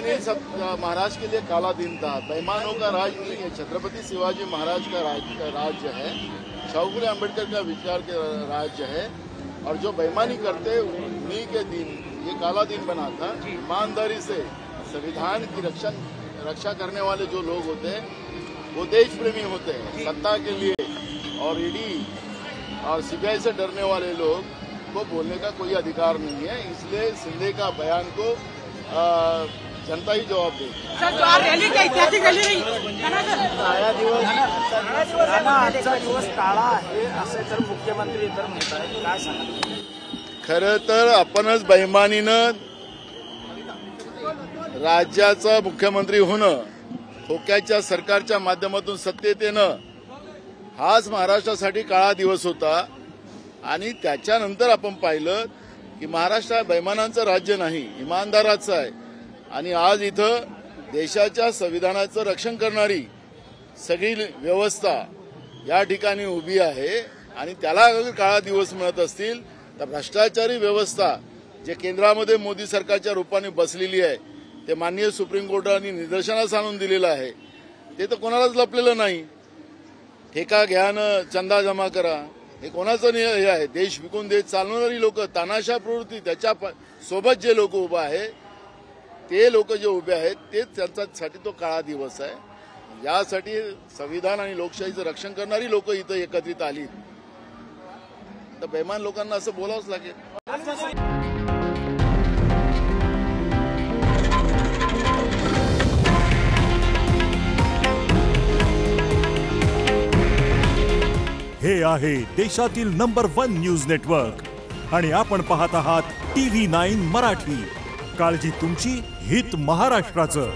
नहीं, सब महाराज के लिए काला दिन था। बेईमानों का राज नहीं है, छत्रपति शिवाजी महाराज का राज्य है, शाहू अम्बेडकर का विचार के राज्य है। और जो बेईमानी करते उन्हीं के दिन ये काला दिन बना था। ईमानदारी से संविधान की रक्षा करने वाले जो लोग होते हैं वो देश प्रेमी होते हैं। सत्ता के लिए और ईडी और सीबीआई से डरने वाले लोग को बोलने का कोई अधिकार नहीं है। इसलिए शिंदे का बयान को जनता ही जवाब देगी। सर, जो रैली का ऐतिहासिक रैली आजचा दिवस काळा आहे असे तर मुख्यमंत्री तर म्हणतात, काय सांगा? खरं तर आपणच बेईमानीनं राज्याचा मुख्यमंत्री होणं, ठोक्याच्या सरकारच्या माध्यमातून सत्तेत येणं हाच महाराष्ट्रासाठी काळा दिवस होता। आणि त्याच्यानंतर आपण पाहिलं की महाराष्ट्र बेईमानांचं राज्य नाही, इमानदाराचं आहे। आणि आज इथं देशाच्या संविधानाचं रक्षण करणारी सगळी व्यवस्था या ठिकाणी उभी आहे। आणि त्याला अगर काळा दिवस म्हणत असतील तर भ्रष्टाचारी व्यवस्था जे केंद्रामध्ये मोदी सरकारच्या रूपाने बसलेली आहे ते माननीय सुप्रीम कोर्टाने निदर्शनास आणून दिलेलं आहे। ते तर कोणालाच लपलेलं नाही। ठेका घ्या न चंदा जमा करा हे कोणाचं हे आहे? देश विकून देश चालवणारी लोक, तानाशा प्रवृत्ती, त्याच्या सोबत जे लोक उभे आहेत ते लोक जे उभे आहेत तेच त्यांच्यासाठी तो काळा दिवस आहे। यासाठी संविधान आणि लोकशाहीचं रक्षण करणारी लोक इथं एकत्रित आली तर बेईमान लोकांना असं बोलावंच लागेल। हे आहे देशातील नंबर 1 न्यूज नेटवर्क आणि आपण पाहत आहात TV9 मराठी। काळजी तुमची, हित महाराष्ट्राचं।